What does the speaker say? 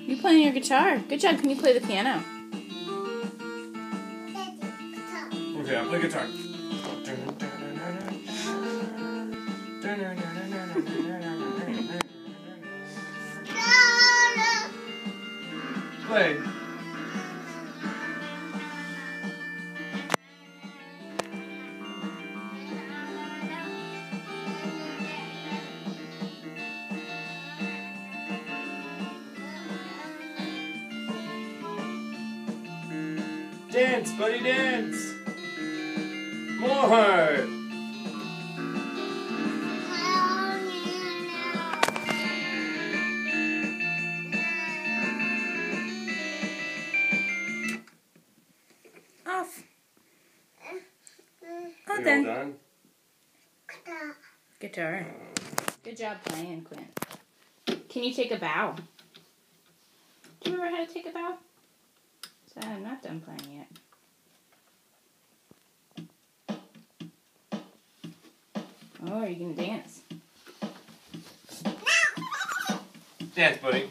You playing your guitar. Good job. Can you play the piano? Okay, I'll play guitar. Play. Dance, buddy, dance! More! Off. Are you then. all done? Guitar. Good job playing, Quint. Can you take a bow? Do you remember how to take a bow? So I'm not done playing yet. Oh, are you going to dance? Dance, buddy.